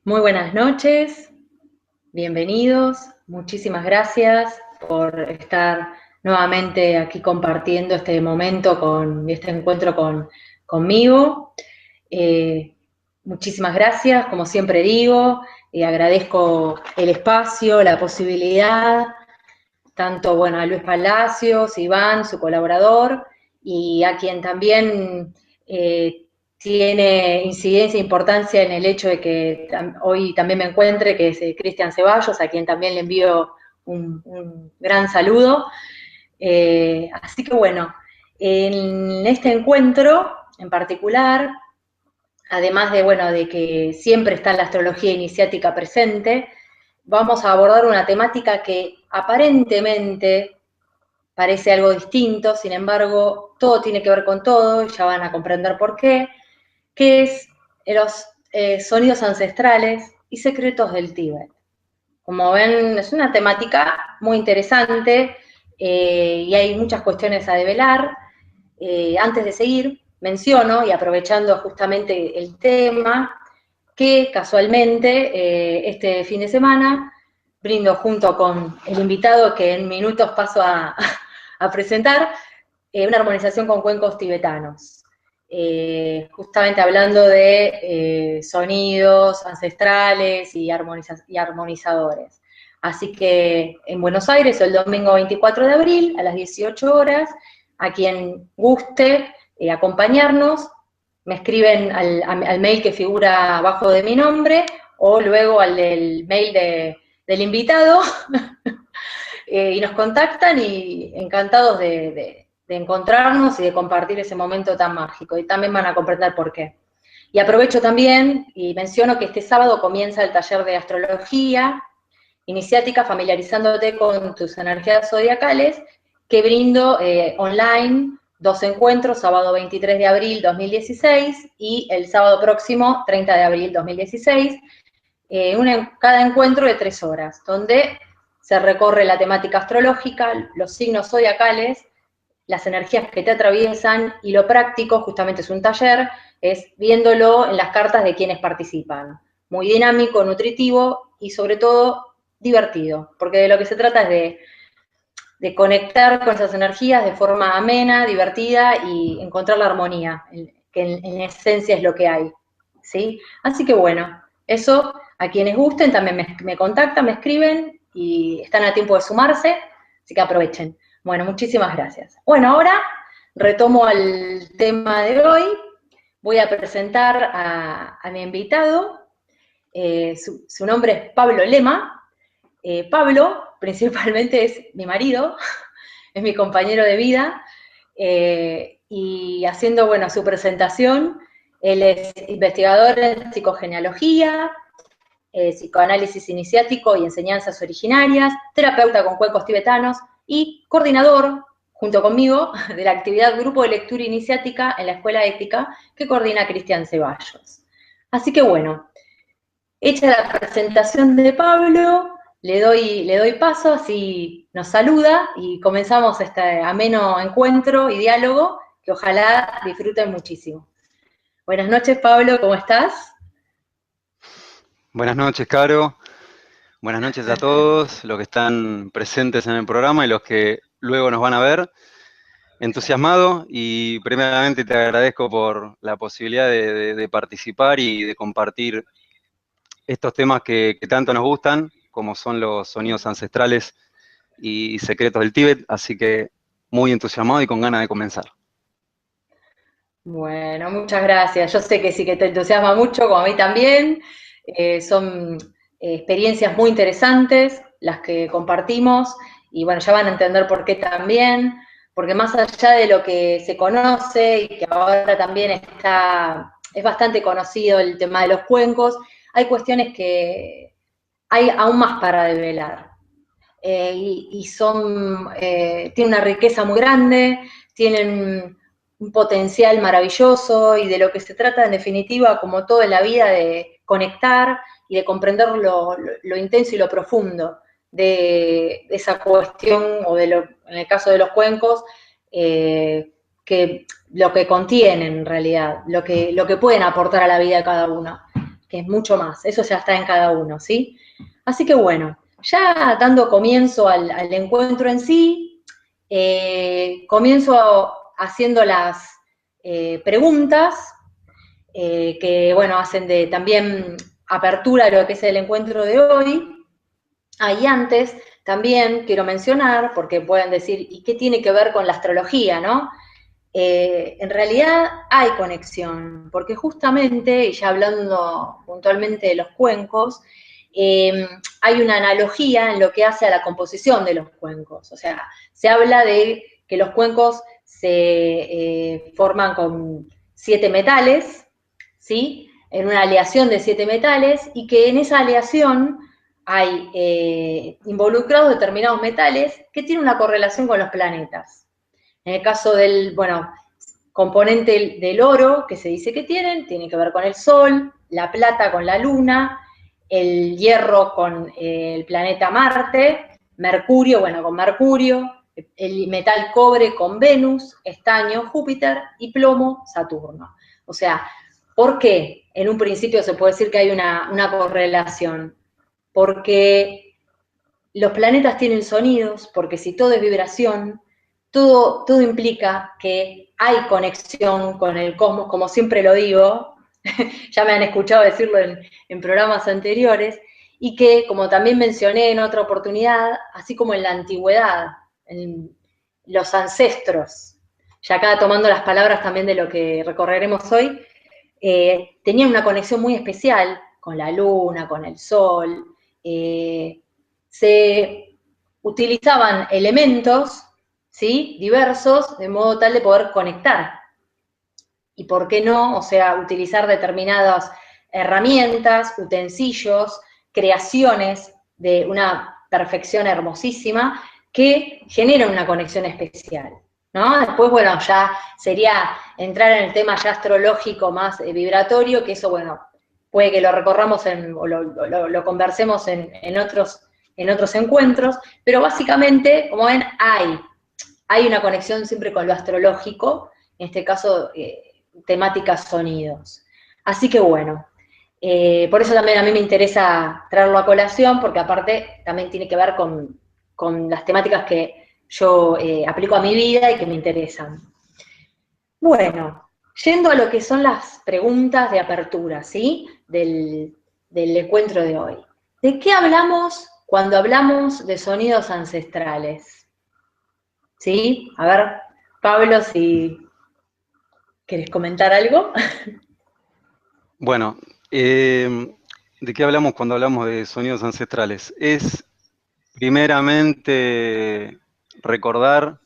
Muy buenas noches, bienvenidos, muchísimas gracias por estar nuevamente aquí compartiendo este momento este encuentro conmigo. Eh, Muchísimas gracias, como siempre digo, agradezco el espacio, la posibilidad, tanto bueno, a Luis Palacios, Iván, su colaborador, y a quien también tiene incidencia e importancia en el hecho de que hoy también me encuentre, que es Cristian Ceballos, a quien también le envío un gran saludo. Así que bueno, en este encuentro en particular, además de, bueno, de que siempre está la astrología iniciática presente, vamos a abordar una temática que aparentemente parece algo distinto, sin embargo, todo tiene que ver con todo, y ya van a comprender por qué, que es los sonidos ancestrales y secretos del Tíbet. Como ven, es una temática muy interesante y hay muchas cuestiones a develar. Antes de seguir, menciono, y aprovechando justamente el tema, que casualmente este fin de semana brindo junto con el invitado que en minutos paso a presentar, una armonización con cuencos tibetanos. Justamente hablando de sonidos ancestrales y armonizadores. Así que en Buenos Aires, el domingo 24 de abril, a las 18 horas, a quien guste acompañarnos, me escriben al mail que figura abajo de mi nombre o luego al del mail del invitado y nos contactan y encantados de encontrarnos y de compartir ese momento tan mágico. Y también van a comprender por qué. Y aprovecho también y menciono que este sábado comienza el taller de astrología iniciática, familiarizándote con tus energías zodiacales, que brindo online, 2 encuentros, sábado 23 de abril 2016 y el sábado próximo 30 de abril 2016, cada encuentro de 3 horas, donde se recorre la temática astrológica, los signos zodiacales, las energías que te atraviesan, y lo práctico, justamente es un taller, es viéndolo en las cartas de quienes participan. Muy dinámico, nutritivo y sobre todo divertido, porque de lo que se trata es de conectar con esas energías de forma amena, divertida y encontrar la armonía, que en esencia es lo que hay. ¿Sí? Así que bueno, eso a quienes gusten también me contactan, me escriben y están a tiempo de sumarse, así que aprovechen. Bueno, muchísimas gracias. Bueno, ahora retomo al tema de hoy. Voy a presentar a mi invitado. Su nombre es Pablo Lema. Pablo, principalmente, es mi marido, es mi compañero de vida, y haciendo, bueno, su presentación, él es investigador en psicogenealogía, psicoanálisis iniciático y enseñanzas originarias, terapeuta con cuencos tibetanos y coordinador, junto conmigo, de la actividad Grupo de Lectura Iniciática en la Escuela Ética que coordina Cristian Ceballos. Así que bueno, hecha la presentación de Pablo, le doy paso, así nos saluda y comenzamos este ameno encuentro y diálogo que ojalá disfruten muchísimo. Buenas noches, Pablo, ¿cómo estás? Buenas noches, Caro. Buenas noches a todos los que están presentes en el programa y los que luego nos van a ver. Entusiasmado y primeramente te agradezco por la posibilidad de participar y de compartir estos temas que tanto nos gustan, como son los sonidos ancestrales y secretos del Tíbet. Así que muy entusiasmado y con ganas de comenzar. Bueno, muchas gracias. Yo sé que sí que te entusiasma mucho, como a mí también. Son experiencias muy interesantes las que compartimos y bueno, ya van a entender por qué también, porque más allá de lo que se conoce y que ahora también es bastante conocido el tema de los cuencos, hay cuestiones que hay aún más para develar. Tienen una riqueza muy grande, tienen un potencial maravilloso y de lo que se trata en definitiva, como todo en la vida, de conectar y de comprender lo intenso y lo profundo de esa cuestión, o en el caso de los cuencos, que lo que contienen en realidad, lo que pueden aportar a la vida de cada uno. que es mucho más, eso ya está en cada uno, ¿sí? Así que bueno, ya dando comienzo al encuentro en sí, comienzo haciendo las preguntas que, bueno, hacen de también apertura a lo que es el encuentro de hoy. Ahí antes también quiero mencionar, porque pueden decir, ¿y qué tiene que ver con la astrología, no? En realidad hay conexión, porque justamente, y ya hablando puntualmente de los cuencos, hay una analogía en lo que hace a la composición de los cuencos. O sea, se habla de que los cuencos se forman con 7 metales, ¿sí? En una aleación de 7 metales, y que en esa aleación hay involucrados determinados metales que tienen una correlación con los planetas. En el caso del, bueno, componente del oro, que se dice que tiene que ver con el Sol, la plata con la Luna, el hierro con el planeta Marte, Mercurio, bueno, con Mercurio, el metal cobre con Venus, estaño, Júpiter y plomo, Saturno. O sea, ¿por qué? En un principio se puede decir que hay una correlación. Porque los planetas tienen sonidos, porque si todo es vibración, todo implica que hay conexión con el cosmos, como siempre lo digo, ya me han escuchado decirlo en programas anteriores, y que, como también mencioné en otra oportunidad, así como en la antigüedad, en los ancestros, ya acá tomando las palabras también de lo que recorreremos hoy, tenían una conexión muy especial con la luna, con el sol, se utilizaban elementos, ¿sí?, diversos, de modo tal de poder conectar. Y por qué no, o sea, utilizar determinadas herramientas, utensilios, creaciones de una perfección hermosísima que generan una conexión especial, ¿no? Después, bueno, ya sería entrar en el tema ya astrológico más vibratorio, que eso, bueno, puede que lo recorramos o lo conversemos en otros encuentros, pero básicamente, como ven, hay una conexión siempre con lo astrológico, en este caso, temáticas sonidos. Así que bueno, por eso también a mí me interesa traerlo a colación, porque aparte también tiene que ver con las temáticas que yo aplico a mi vida y que me interesan. Bueno, yendo a lo que son las preguntas de apertura, ¿sí?, del encuentro de hoy. ¿De qué hablamos cuando hablamos de sonidos ancestrales? ¿Sí? A ver, Pablo, si querés comentar algo. Bueno, ¿de qué hablamos cuando hablamos de sonidos ancestrales? Es primeramente recordar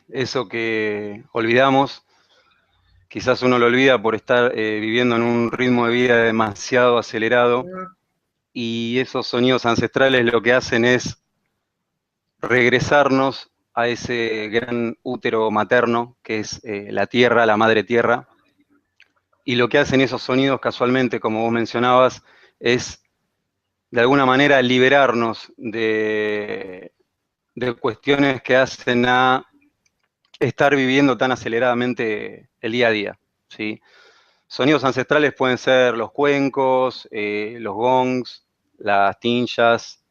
eso que olvidamos. Quizás uno lo olvida por estar viviendo en un ritmo de vida demasiado acelerado, y esos sonidos ancestrales lo que hacen es regresarnos a ese gran útero materno que es la tierra, la madre tierra, y lo que hacen esos sonidos casualmente, como vos mencionabas, es de alguna manera liberarnos de cuestiones que hacen a estar viviendo tan aceleradamente el día a día, ¿sí? Sonidos ancestrales pueden ser los cuencos, los gongs, las tinchas,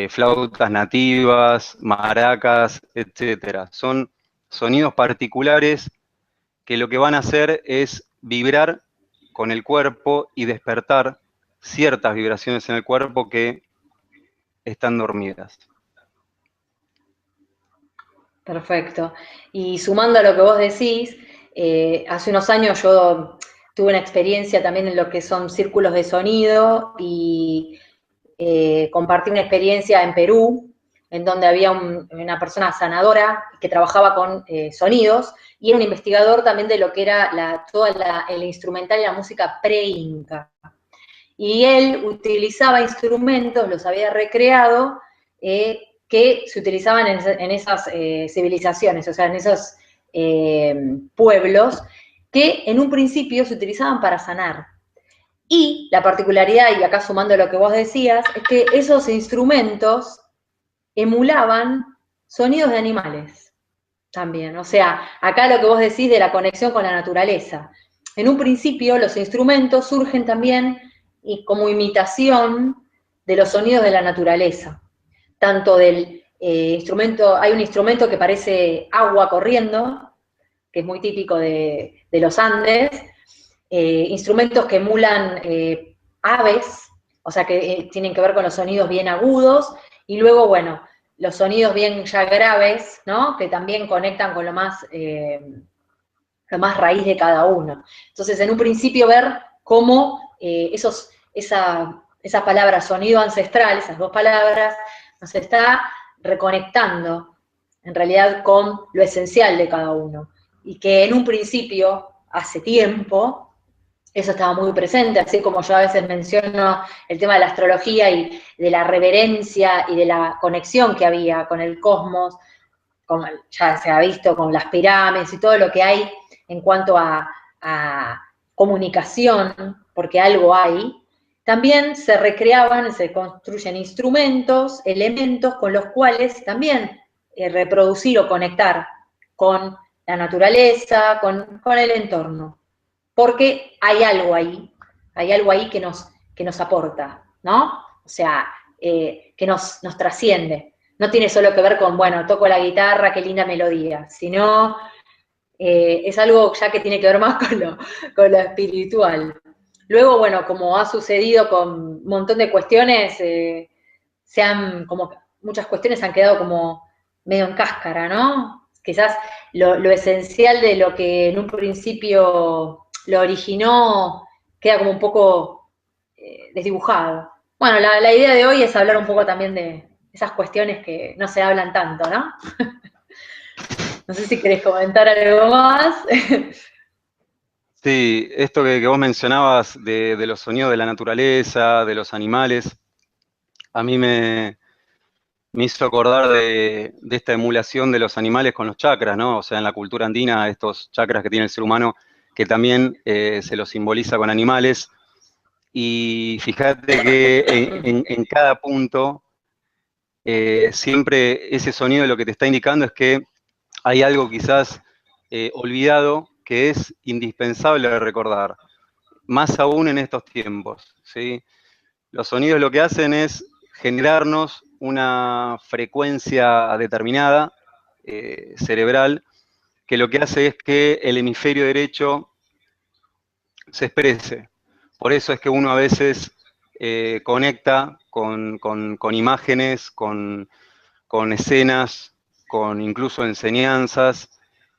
flautas nativas, maracas, etcétera. Son sonidos particulares que lo que van a hacer es vibrar con el cuerpo y despertar ciertas vibraciones en el cuerpo que están dormidas. Perfecto. Y sumando a lo que vos decís, hace unos años yo tuve una experiencia también en lo que son círculos de sonido y compartí una experiencia en Perú, en donde había una persona sanadora que trabajaba con sonidos y era un investigador también de lo que era el instrumental y la música pre-inca. Y él utilizaba instrumentos, los había recreado, que se utilizaban en esas civilizaciones, o sea, en esos pueblos, que en un principio se utilizaban para sanar. Y la particularidad, y acá sumando lo que vos decías, es que esos instrumentos emulaban sonidos de animales también. O sea, acá lo que vos decís de la conexión con la naturaleza. en un principio los instrumentos surgen también y como imitación de los sonidos de la naturaleza, tanto del instrumento, hay un instrumento que parece agua corriendo, que es muy típico de los Andes, instrumentos que emulan aves, o sea que tienen que ver con los sonidos bien agudos, y luego, bueno, los sonidos bien ya graves, ¿no? Que también conectan con lo más raíz de cada uno. Entonces, en un principio ver cómo esa palabra sonido ancestral, esas dos palabras, nos está reconectando en realidad con lo esencial de cada uno. Y que en un principio, hace tiempo, eso estaba muy presente, así como yo a veces menciono el tema de la astrología y de la reverencia y de la conexión que había con el cosmos, como ya se ha visto con las pirámides y todo lo que hay en cuanto a comunicación, porque algo hay, también se recreaban, se construyen instrumentos, elementos con los cuales también reproducir o conectar con la naturaleza, con el entorno. Porque hay algo ahí que nos aporta, ¿no? O sea, que nos trasciende. No tiene solo que ver con, bueno, toco la guitarra, qué linda melodía, sino es algo ya que tiene que ver más con lo espiritual. Luego, bueno, como ha sucedido con un montón de cuestiones, como muchas cuestiones han quedado como medio en cáscara, ¿no? Quizás lo esencial de lo que en un principio lo originó queda como un poco desdibujado. Bueno, la idea de hoy es hablar un poco también de esas cuestiones que no se hablan tanto, ¿no? No sé si querés comentar algo más. Sí, esto que vos mencionabas de los sonidos de la naturaleza, de los animales, a mí me hizo acordar de esta emulación de los animales con los chakras, ¿no? O sea, en la cultura andina, estos chakras que tiene el ser humano, que también se los simboliza con animales. Y fíjate que en cada punto, siempre ese sonido lo que te está indicando es que hay algo quizás olvidado que es indispensable de recordar, más aún en estos tiempos, ¿sí? Los sonidos lo que hacen es generarnos una frecuencia determinada, cerebral, que lo que hace es que el hemisferio derecho se exprese. Por eso es que uno a veces conecta con imágenes, con escenas, con incluso enseñanzas,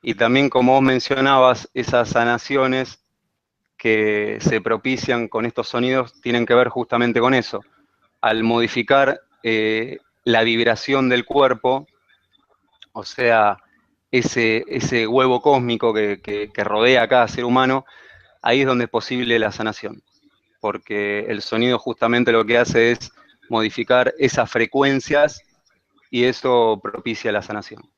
y también, como vos mencionabas, esas sanaciones que se propician con estos sonidos tienen que ver justamente con eso. Al modificar la vibración del cuerpo, o sea, ese huevo cósmico que rodea a cada ser humano, ahí es donde es posible la sanación, porque el sonido justamente lo que hace es modificar esas frecuencias y eso propicia la sanación.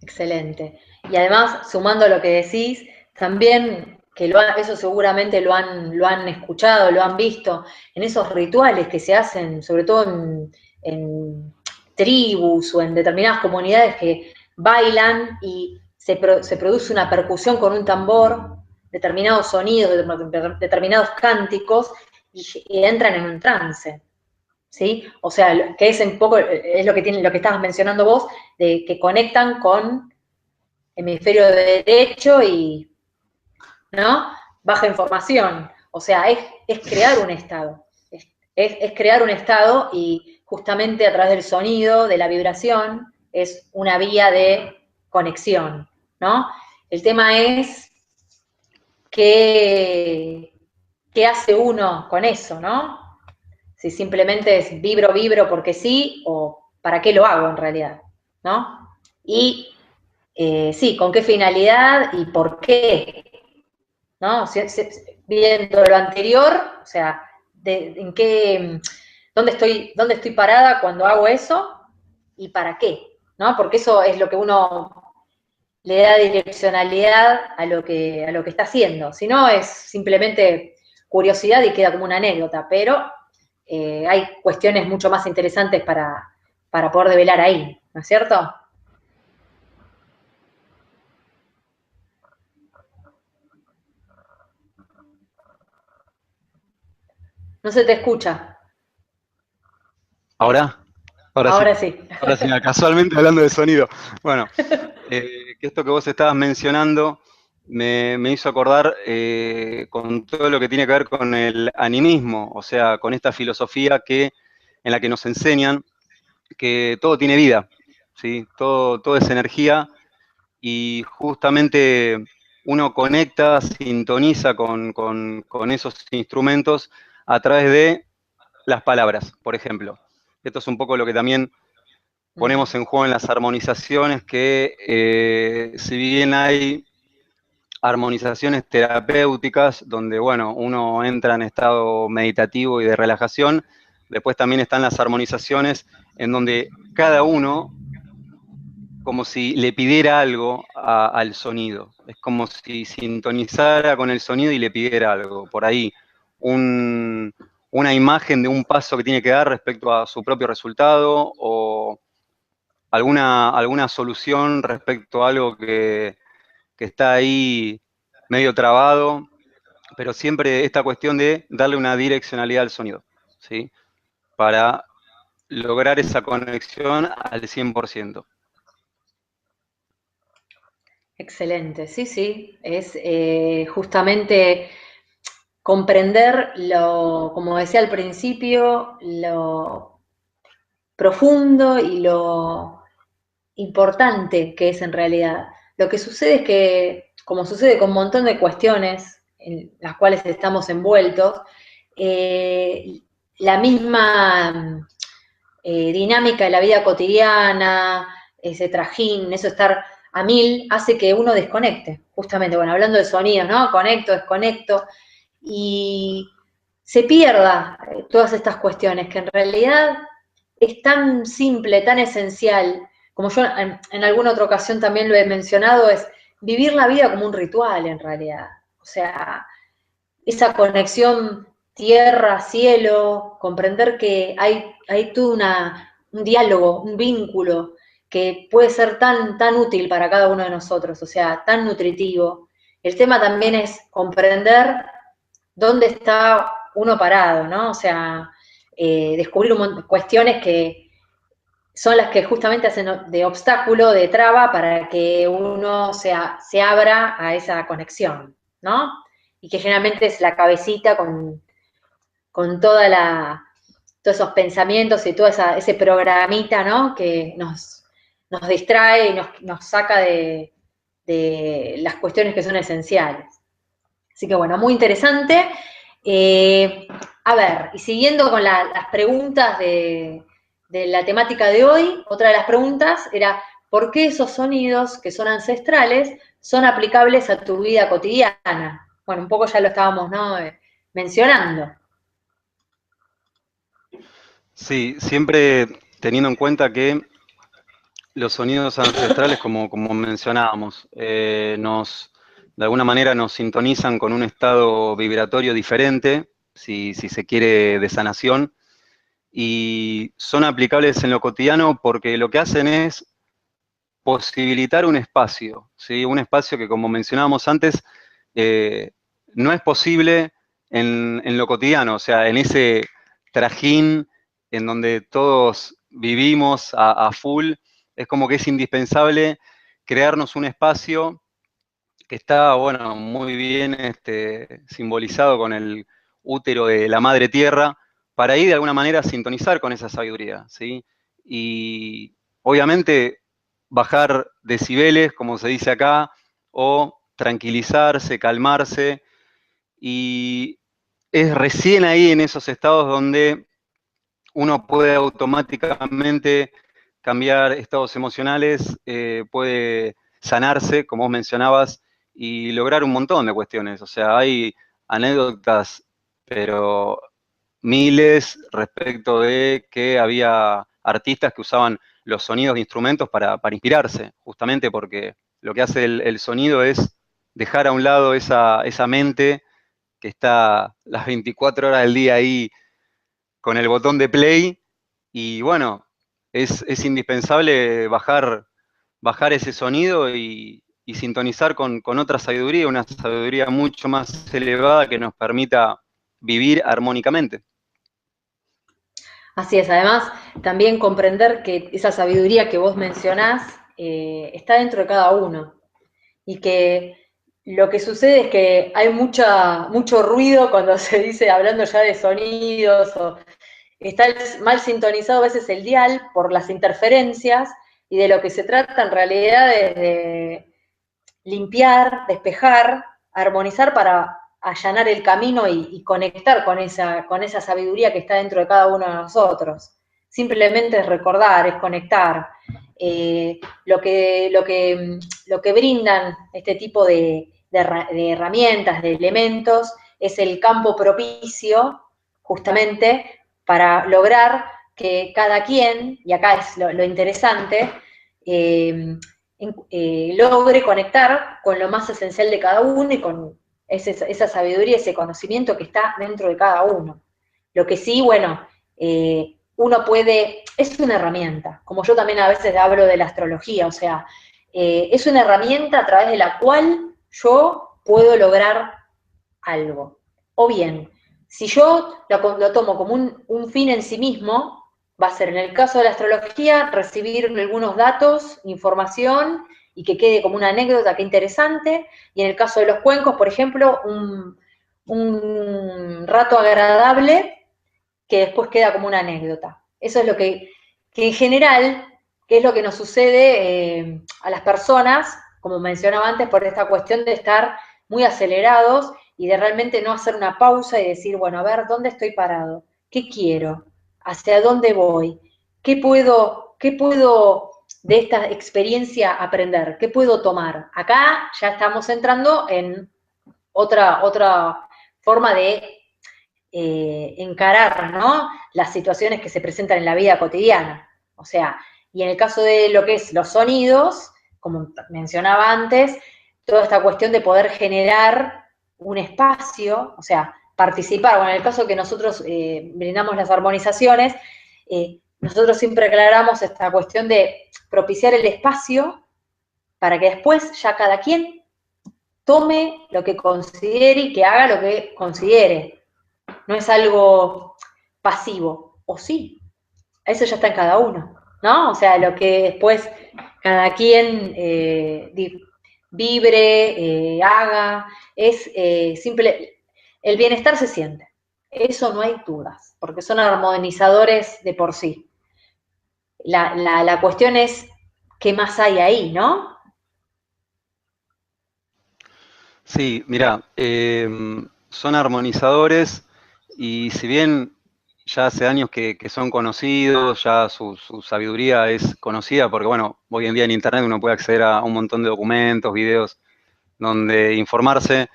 Excelente. Y además, sumando lo que decís, también que eso seguramente lo han escuchado, lo han visto, en esos rituales que se hacen, sobre todo en tribus o en determinadas comunidades que bailan y se produce una percusión con un tambor, determinados sonidos, determinados cánticos, y entran en un trance. ¿Sí? O sea, que es un poco, es lo que estabas mencionando vos, de que conectan con hemisferio derecho y, ¿no? Baja información. O sea, es crear un estado. Es crear un estado y justamente a través del sonido, de la vibración, es una vía de conexión, ¿no? El tema es qué, qué hace uno con eso, ¿no? Si simplemente es vibro porque sí, o para qué lo hago en realidad, ¿no? Y sí, con qué finalidad y por qué, ¿no? Viendo lo anterior, o sea, en qué, dónde estoy parada cuando hago eso y para qué, ¿no? Porque eso es lo que uno le da direccionalidad a lo que está haciendo. Si no, es simplemente curiosidad y queda como una anécdota, pero hay cuestiones mucho más interesantes para poder develar ahí, ¿no es cierto? No se te escucha. ¿Ahora? Ahora sí. Ahora sí. Ahora sí, casualmente hablando de sonido. Bueno, que esto que vos estabas mencionando me hizo acordar con todo lo que tiene que ver con el animismo, o sea, con esta filosofía en la que nos enseñan que todo tiene vida, ¿sí? Todo es energía y justamente uno conecta, sintoniza con esos instrumentos a través de las palabras, por ejemplo. Esto es un poco lo que también ponemos en juego en las armonizaciones, que si bien hay armonizaciones terapéuticas donde, bueno, uno entra en estado meditativo y de relajación, después también están las armonizaciones en donde cada uno como si le pidiera algo al sonido. Es como si sintonizara con el sonido y le pidiera algo. Por ahí, una imagen de un paso que tiene que dar respecto a su propio resultado o alguna solución respecto a algo que está ahí medio trabado, pero siempre esta cuestión de darle una direccionalidad al sonido, ¿sí? Para lograr esa conexión al 100%. Excelente, sí, sí, es justamente comprender como decía al principio, lo profundo y lo importante que es en realidad. Lo que sucede es que, como sucede con un montón de cuestiones en las cuales estamos envueltos, eh, la misma dinámica de la vida cotidiana, ese trajín, eso estar a mil, hace que uno desconecte. Justamente, bueno, hablando de sonidos, ¿no? Conecto, desconecto, y se pierda todas estas cuestiones, que en realidad es tan simple, tan esencial, como yo en alguna otra ocasión también lo he mencionado, es vivir la vida como un ritual en realidad. O sea, esa conexión tierra-cielo, comprender que hay todo un diálogo, un vínculo que puede ser tan útil para cada uno de nosotros, o sea, tan nutritivo. El tema también es comprender dónde está uno parado, ¿no? O sea, descubrir cuestiones que son las que justamente hacen de obstáculo, de traba, para que uno se abra a esa conexión, ¿no? Y que generalmente es la cabecita con todos esos pensamientos y todo ese programita, ¿no? Que nos distrae y nos saca de las cuestiones que son esenciales. Así que bueno, muy interesante. A ver, y siguiendo con las preguntas de la temática de hoy, otra de las preguntas era, ¿por qué esos sonidos que son ancestrales son aplicables a tu vida cotidiana? Bueno, un poco ya lo estábamos, ¿no? Mencionando. Sí, siempre teniendo en cuenta que los sonidos ancestrales, como mencionábamos, de alguna manera nos sintonizan con un estado vibratorio diferente, si se quiere, de sanación, y son aplicables en lo cotidiano porque lo que hacen es posibilitar un espacio, ¿sí? Un espacio que, como mencionábamos antes, eh, no es posible en lo cotidiano, o sea, en ese trajín en donde todos vivimos a full, es como que es indispensable crearnos un espacio que está, bueno, muy bien simbolizado con el útero de la madre tierra, para ir de alguna manera a sintonizar con esa sabiduría, ¿sí? Y obviamente bajar decibeles, como se dice acá, o tranquilizarse, calmarse, y es recién ahí en esos estados donde uno puede automáticamente cambiar estados emocionales, puede sanarse, como vos mencionabas, y lograr un montón de cuestiones. O sea, hay anécdotas, pero miles respecto de que había artistas que usaban los sonidos de instrumentos para inspirarse, justamente porque lo que hace el sonido es dejar a un lado esa mente que está las 24 horas del día ahí con el botón de play y bueno, es indispensable bajar ese sonido y sintonizar con otra sabiduría, una sabiduría mucho más elevada que nos permita vivir armónicamente. Así es, además también comprender que esa sabiduría que vos mencionás está dentro de cada uno y que lo que sucede es que hay mucho ruido cuando se dice, hablando ya de sonidos, o está mal sintonizado a veces el dial por las interferencias, y de lo que se trata en realidad es de limpiar, despejar, armonizar para allanar el camino y conectar con esa sabiduría que está dentro de cada uno de nosotros. Simplemente es recordar, es conectar. Lo que brindan este tipo de herramientas, de elementos, es el campo propicio justamente para lograr que cada quien, y acá es lo interesante, logre conectar con lo más esencial de cada uno y con esa sabiduría, ese conocimiento que está dentro de cada uno. Lo que sí, bueno, uno puede, es una herramienta, como yo también a veces hablo de la astrología, o sea, es una herramienta a través de la cual yo puedo lograr algo. O bien, si yo lo tomo como un fin en sí mismo, va a ser en el caso de la astrología recibir algunos datos, información y que quede como una anécdota, que interesante, y en el caso de los cuencos, por ejemplo, un rato agradable que después queda como una anécdota. Eso es lo que en general, que es lo que nos sucede a las personas, como mencionaba antes, por esta cuestión de estar muy acelerados y de realmente no hacer una pausa y decir, bueno, a ver, ¿dónde estoy parado? ¿Qué quiero? ¿Hacia dónde voy? Qué puedo de esta experiencia aprender? ¿Qué puedo tomar? Acá ya estamos entrando en otra forma de encarar, ¿no?, las situaciones que se presentan en la vida cotidiana. O sea, y en el caso de lo que es los sonidos, como mencionaba antes, toda esta cuestión de poder generar un espacio, o sea, participar, bueno, en el caso que nosotros brindamos las armonizaciones, nosotros siempre aclaramos esta cuestión de propiciar el espacio para que después ya cada quien tome lo que considere y que haga lo que considere. No es algo pasivo, o sí, eso ya está en cada uno, ¿no? O sea, lo que después cada quien vibre, haga, es simple, el bienestar se siente, eso no hay dudas, porque son armonizadores de por sí. La cuestión es qué más hay ahí, ¿no? Sí, mira, son armonizadores y si bien ya hace años que son conocidos, ya su sabiduría es conocida, porque bueno, hoy en día en Internet uno puede acceder a un montón de documentos, videos, donde informarse.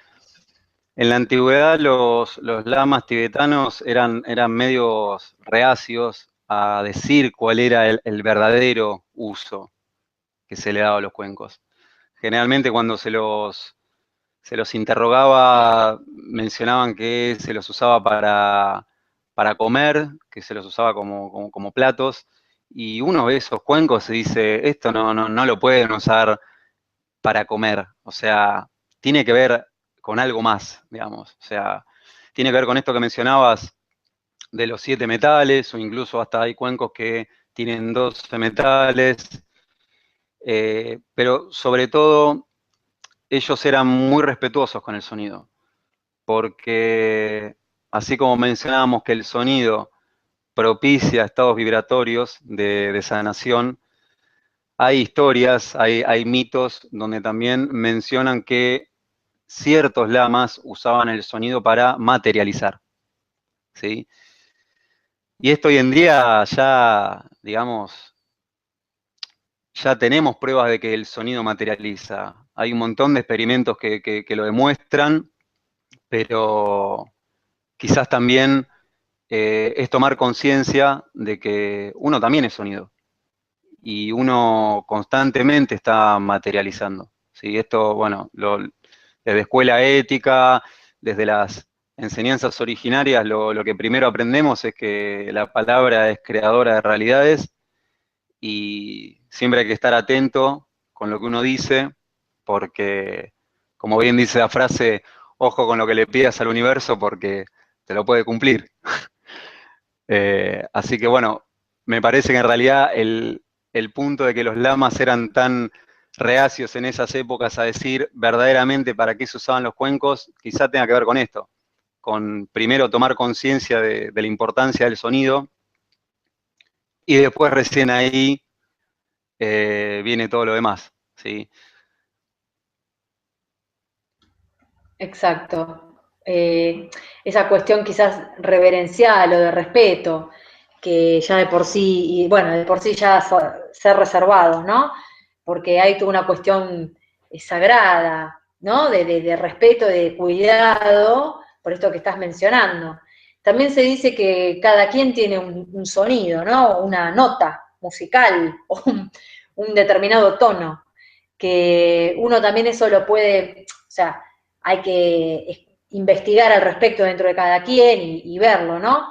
En la antigüedad los lamas tibetanos eran medios reacios a decir cuál era el verdadero uso que se le daba a los cuencos. Generalmente cuando se los interrogaba, mencionaban que se los usaba para comer, que se los usaba como platos, y uno ve esos cuencos y dice, esto no lo pueden usar para comer, o sea, tiene que ver con algo más, digamos, o sea, tiene que ver con esto que mencionabas de los 7 metales, o incluso hasta hay cuencos que tienen 12 metales, pero sobre todo ellos eran muy respetuosos con el sonido, porque así como mencionábamos que el sonido propicia estados vibratorios de sanación, hay historias, hay mitos donde también mencionan que ciertos lamas usaban el sonido para materializar, ¿sí? Y esto hoy en día ya, digamos, ya tenemos pruebas de que el sonido materializa. Hay un montón de experimentos que lo demuestran, pero quizás también es tomar conciencia de que uno también es sonido y uno constantemente está materializando. ¿Sí? Esto, bueno, desde escuela ética, desde las enseñanzas originarias, lo que primero aprendemos es que la palabra es creadora de realidades y siempre hay que estar atento con lo que uno dice, porque, como bien dice la frase, ojo con lo que le pidas al universo porque te lo puede cumplir. Así que bueno, me parece que en realidad el punto de que los lamas eran tan reacios en esas épocas a decir verdaderamente para qué se usaban los cuencos, quizá tenga que ver con esto, con primero tomar conciencia de la importancia del sonido y después recién ahí viene todo lo demás, ¿sí? Exacto. Esa cuestión quizás reverencial o de respeto, que ya de por sí, y bueno, de por sí ya ser reservados, ¿no? Porque hay toda una cuestión sagrada, ¿no? De respeto, de cuidado, por esto que estás mencionando. También se dice que cada quien tiene un sonido, ¿no? Una nota musical o un determinado tono, que uno también eso lo puede, o sea, hay que investigar al respecto dentro de cada quien y verlo, ¿no?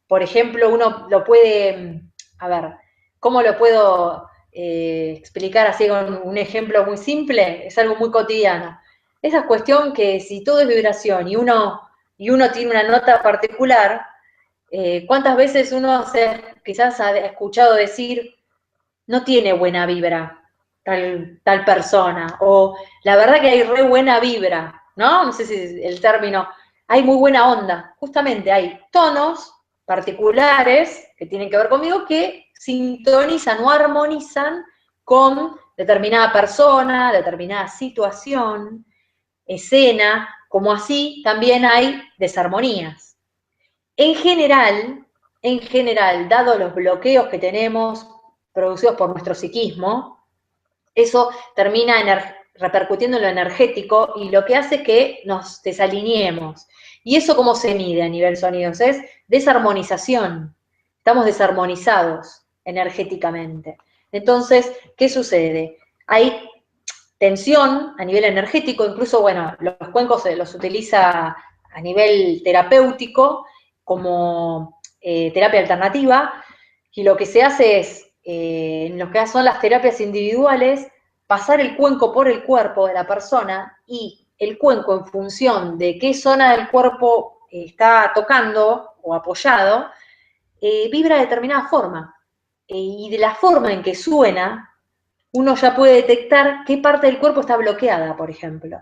Por ejemplo, uno lo puede, a ver, ¿cómo lo puedo explicar así con un ejemplo muy simple? Es algo muy cotidiano. Esa cuestión que si todo es vibración y uno tiene una nota particular, ¿cuántas veces uno quizás ha escuchado decir no tiene buena vibra tal persona? O la verdad que hay re buena vibra, ¿no? No sé si el término, hay muy buena onda. Justamente hay tonos particulares que tienen que ver conmigo que sintonizan o armonizan con determinada persona, determinada situación, escena, como así también hay desarmonías. En general, dado los bloqueos que tenemos producidos por nuestro psiquismo, eso termina repercutiendo en lo energético y lo que hace que nos desalineemos. ¿Y eso cómo se mide a nivel sonidos? Es desarmonización. Estamos desarmonizados energéticamente. Entonces, ¿qué sucede? Hay tensión a nivel energético, incluso, bueno, los cuencos se los utiliza a nivel terapéutico como terapia alternativa, y lo que se hace es, en lo que son las terapias individuales, pasar el cuenco por el cuerpo de la persona y el cuenco en función de qué zona del cuerpo está tocando o apoyado, vibra de determinada forma. Y de la forma en que suena, uno ya puede detectar qué parte del cuerpo está bloqueada, por ejemplo.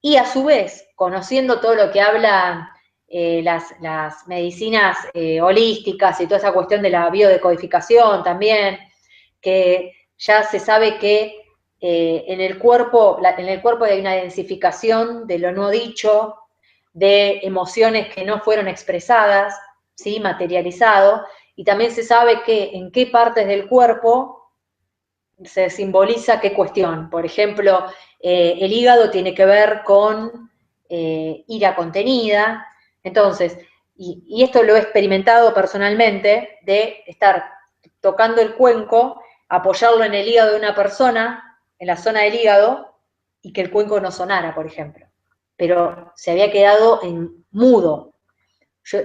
Y a su vez, conociendo todo lo que habla las medicinas holísticas y toda esa cuestión de la biodecodificación también, que ya se sabe que en el cuerpo hay una densificación de lo no dicho, de emociones que no fueron expresadas, ¿sí? Materializado, y también se sabe que en qué partes del cuerpo se simboliza qué cuestión. Por ejemplo, el hígado tiene que ver con ira contenida. Entonces, y esto lo he experimentado personalmente, de estar tocando el cuenco, apoyarlo en el hígado de una persona, en la zona del hígado, y que el cuenco no sonara, por ejemplo. Pero se había quedado en mudo. Yo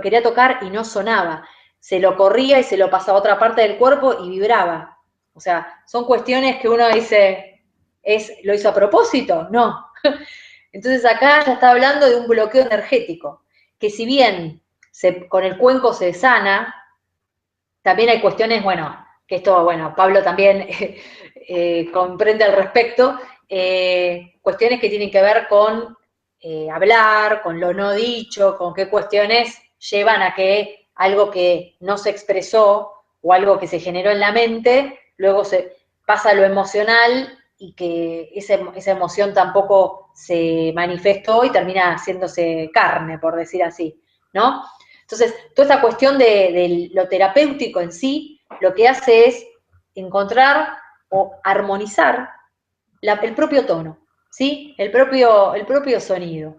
quería tocar y no sonaba. Se lo corría y se lo pasaba a otra parte del cuerpo y vibraba. O sea, son cuestiones que uno dice, ¿lo hizo a propósito? No. Entonces acá ya está hablando de un bloqueo energético, que si bien con el cuenco se sana, también hay cuestiones, bueno, que esto, bueno, Pablo también comprende al respecto, cuestiones que tienen que ver con hablar, con lo no dicho, con qué cuestiones llevan a que algo que no se expresó o algo que se generó en la mente, luego se pasa a lo emocional y que esa emoción tampoco se manifestó y termina haciéndose carne, por decir así, ¿no? Entonces, toda esta cuestión de lo terapéutico en sí, lo que hace es encontrar o armonizar el propio tono, ¿sí? El propio sonido.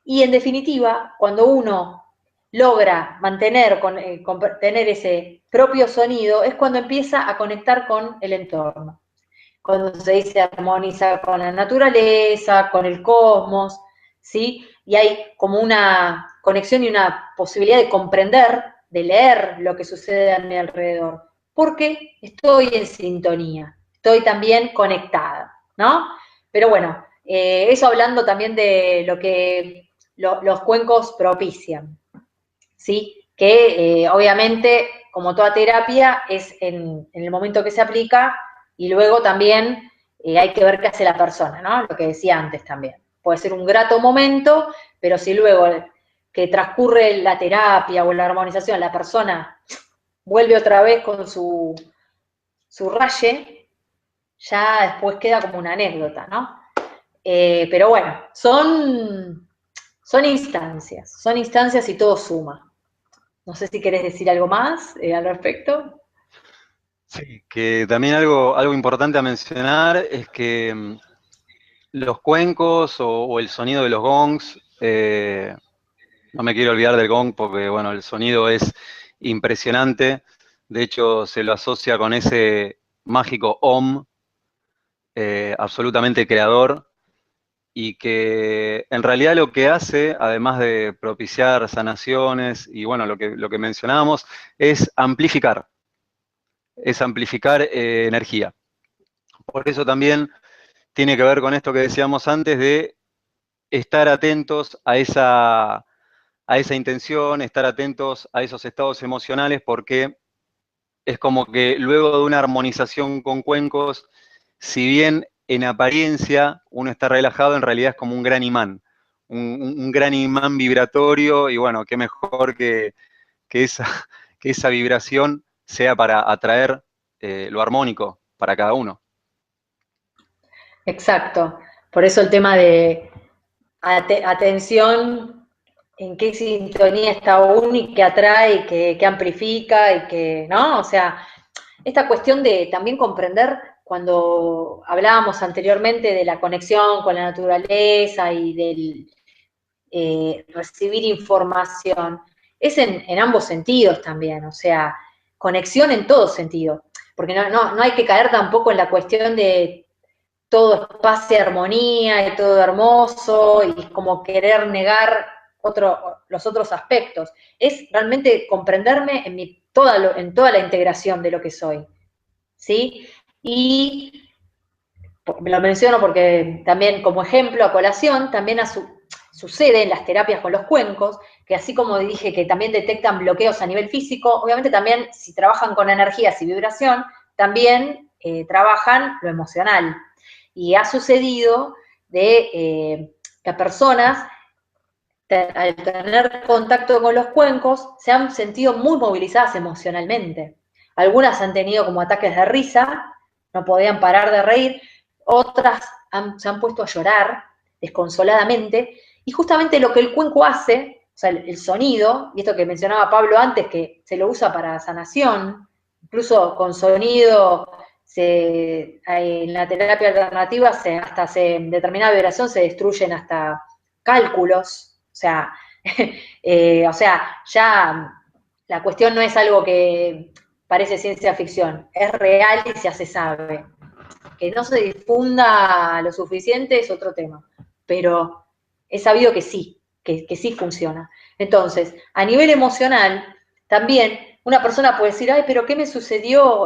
Y en definitiva, cuando uno logra tener ese propio sonido, es cuando empieza a conectar con el entorno. Cuando se dice armoniza con la naturaleza, con el cosmos, ¿sí? Y hay como una conexión y una posibilidad de comprender, de leer lo que sucede a mi alrededor, porque estoy en sintonía, estoy también conectada, ¿no? Pero bueno, eso hablando también de lo que los cuencos propician, ¿sí? que obviamente, como toda terapia, es en el momento que se aplica y luego también hay que ver qué hace la persona, ¿no? Lo que decía antes también. Puede ser un grato momento, pero si luego que transcurre la terapia o la armonización, la persona vuelve otra vez con su raye, ya después queda como una anécdota, ¿no? Pero bueno, son instancias y todo suma. No sé si querés decir algo más al respecto. Sí, que también algo importante a mencionar es que los cuencos o el sonido de los gongs, no me quiero olvidar del gong porque, bueno, el sonido es impresionante. De hecho, se lo asocia con ese mágico om, absolutamente creador, y que en realidad lo que hace, además de propiciar sanaciones y, bueno, lo que mencionábamos, es amplificar energía. Por eso también tiene que ver con esto que decíamos antes de estar atentos a esa intención, estar atentos a esos estados emocionales, porque es como que luego de una armonización con cuencos, si bien en apariencia uno está relajado, en realidad es como un gran imán, un gran imán vibratorio, y bueno, qué mejor que esa, que esa vibración sea para atraer lo armónico para cada uno. Exacto. Por eso el tema de atención, en qué sintonía está uno y qué atrae, qué amplifica y qué, ¿no? O sea, esta cuestión de también comprender cuando hablábamos anteriormente de la conexión con la naturaleza y del recibir información, es en ambos sentidos también, o sea, conexión en todo sentido, porque no hay que caer tampoco en la cuestión de todo es paz y armonía y todo hermoso y como querer negar los otros aspectos. Es realmente comprenderme en toda la integración de lo que soy, ¿sí? Y lo menciono porque también como ejemplo a colación, también sucede en las terapias con los cuencos, que así como dije que también detectan bloqueos a nivel físico, obviamente también si trabajan con energías y vibración, también trabajan lo emocional. Y ha sucedido que personas, al tener contacto con los cuencos, se han sentido muy movilizadas emocionalmente. Algunas han tenido como ataques de risa, no podían parar de reír, otras se han puesto a llorar desconsoladamente, y justamente lo que el cuenco hace, o sea, el sonido, y esto que mencionaba Pablo antes, que se lo usa para sanación, incluso con sonido en la terapia alternativa hasta determinada vibración se destruyen hasta cálculos, o sea, ya la cuestión no es algo que parece ciencia ficción, es real y ya se sabe. Que no se difunda lo suficiente es otro tema, pero es sabido que sí, que sí funciona. Entonces, a nivel emocional, también una persona puede decir, ay, pero ¿qué me sucedió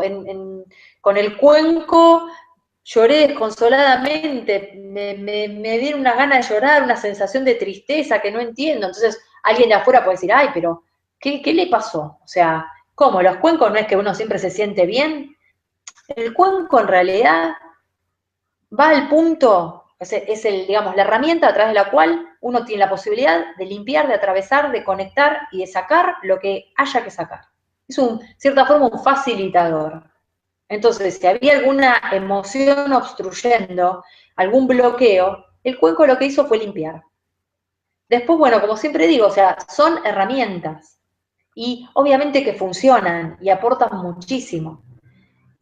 con el cuenco? Lloré desconsoladamente, me dieron una gana de llorar, una sensación de tristeza que no entiendo. Entonces, alguien de afuera puede decir, ay, pero ¿qué le pasó? O sea, ¿cómo? ¿Los cuencos no es que uno siempre se siente bien? El cuenco en realidad va al punto, digamos, la herramienta a través de la cual uno tiene la posibilidad de limpiar, de atravesar, de conectar y de sacar lo que haya que sacar. Es cierta forma, un facilitador. Entonces, si había alguna emoción obstruyendo, algún bloqueo, el cuenco lo que hizo fue limpiar. Después, bueno, como siempre digo, o sea, son herramientas y obviamente que funcionan y aportan muchísimo.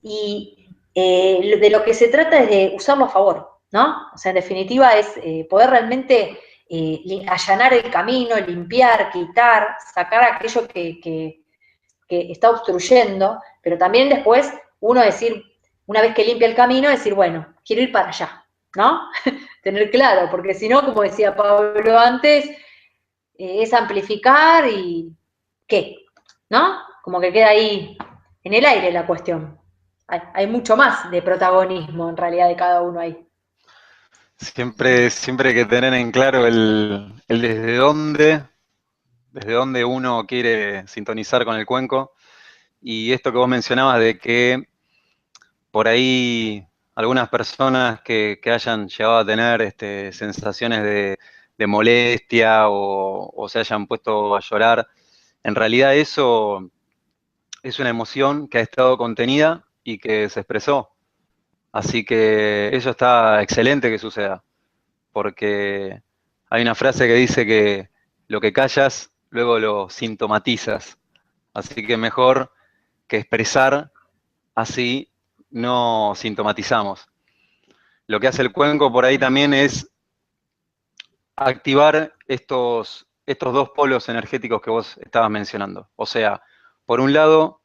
Y de lo que se trata es de usarlo a favor, ¿no? O sea, en definitiva es poder realmente allanar el camino, limpiar, quitar, sacar aquello que está obstruyendo, pero también después uno decir, una vez que limpia el camino, decir, bueno, quiero ir para allá, ¿no? Tener claro, porque si no, como decía Pablo antes, es amplificar y ¿qué? ¿No? Como que queda ahí en el aire la cuestión. Hay mucho más de protagonismo en realidad de cada uno ahí. Siempre hay que tener en claro el desde dónde desde dónde uno quiere sintonizar con el cuenco. Y esto que vos mencionabas de que por ahí algunas personas que hayan llegado a tener sensaciones de molestia o se hayan puesto a llorar, en realidad eso es una emoción que ha estado contenida y que se expresó. Así que eso está excelente que suceda, porque hay una frase que dice que lo que callas, luego lo sintomatizas. Así que mejor que expresar, así no sintomatizamos. Lo que hace el cuenco por ahí también es activar estos dos polos energéticos que vos estabas mencionando. O sea, por un lado,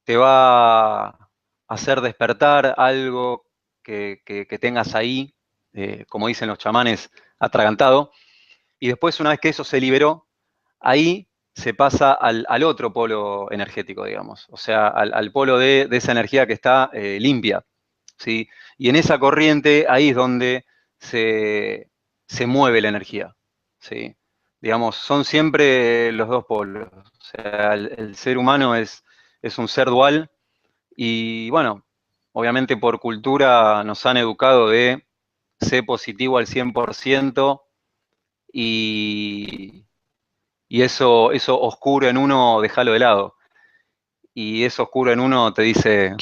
te va a hacer despertar algo que tengas ahí, como dicen los chamanes, atragantado, y después una vez que eso se liberó, ahí se pasa al otro polo energético, digamos, o sea, al polo de esa energía que está limpia, ¿sí? Y en esa corriente, ahí es donde se, se mueve la energía, ¿sí? Digamos, son siempre los dos polos, o sea, el ser humano es un ser dual y bueno, obviamente por cultura nos han educado de ser positivo al 100% y, y eso oscuro en uno, déjalo de lado. Y eso oscuro en uno te dice,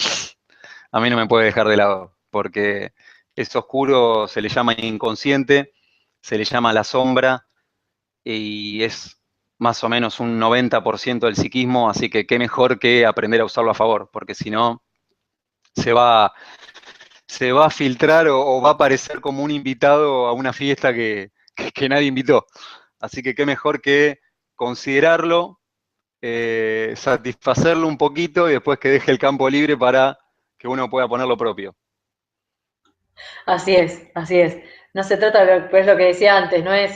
a mí no me puede dejar de lado, porque eso oscuro se le llama inconsciente, se le llama la sombra, y es más o menos un 90% del psiquismo, así que qué mejor que aprender a usarlo a favor, porque si no, se va, se va a filtrar o va a aparecer como un invitado a una fiesta que nadie invitó. Así que qué mejor que considerarlo, satisfacerlo un poquito y después que deje el campo libre para que uno pueda poner lo propio. Así es, así es. No se trata de lo, pues lo que decía antes, no es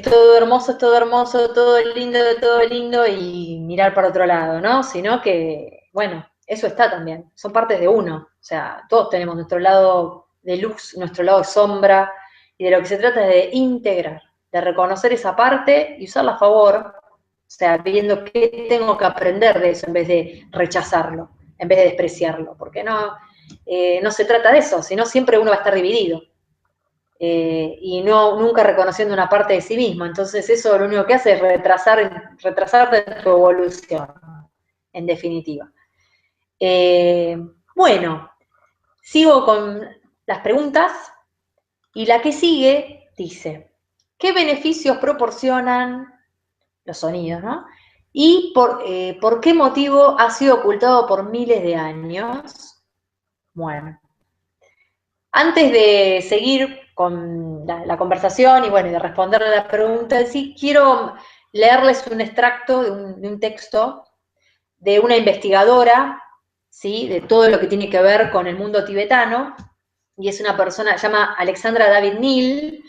todo hermoso, todo lindo y mirar para otro lado, ¿no? Sino que, bueno, eso está también, son partes de uno. O sea, todos tenemos nuestro lado de luz, nuestro lado de sombra, y de lo que se trata es de integrar, de reconocer esa parte y usarla a favor, o sea, viendo qué tengo que aprender de eso en vez de rechazarlo, en vez de despreciarlo, porque no se trata de eso, sino siempre uno va a estar dividido. Y nunca reconociendo una parte de sí mismo. Entonces eso lo único que hace es retrasar de tu evolución, en definitiva. Bueno, sigo con las preguntas y la que sigue dice, ¿qué beneficios proporcionan los sonidos, ¿no? ¿Y por qué motivo ha sido ocultado por miles de años? Bueno, antes de seguir con la conversación y bueno, de responderle a la pregunta, sí quiero leerles un extracto de un texto de una investigadora, ¿sí? De todo lo que tiene que ver con el mundo tibetano, y es una persona, se llama Alexandra David Neal,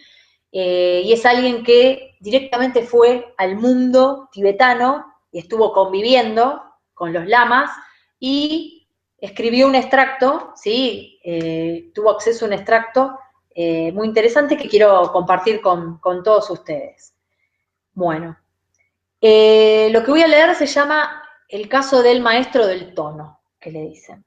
y es alguien que directamente fue al mundo tibetano y estuvo conviviendo con los lamas y escribió un extracto, ¿sí? Tuvo acceso a un extracto muy interesante que quiero compartir con todos ustedes. Bueno, lo que voy a leer se llama El caso del maestro del tono, que le dicen.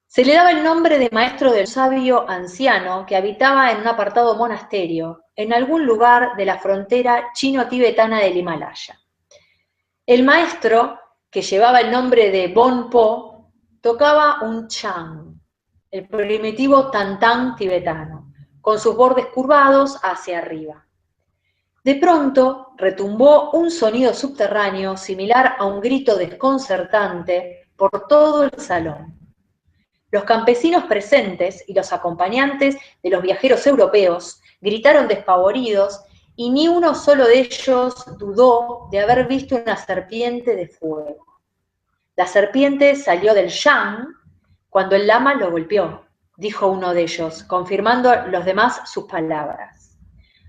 Se le daba el nombre de maestro del sabio anciano que habitaba en un apartado monasterio, en algún lugar de la frontera chino-tibetana del Himalaya. El maestro, que llevaba el nombre de Bon Po, tocaba un chang, el primitivo tantán tibetano, con sus bordes curvados hacia arriba. De pronto retumbó un sonido subterráneo similar a un grito desconcertante por todo el salón. Los campesinos presentes y los acompañantes de los viajeros europeos gritaron despavoridos y ni uno solo de ellos dudó de haber visto una serpiente de fuego. La serpiente salió del yang cuando el lama lo golpeó, dijo uno de ellos, confirmando los demás sus palabras.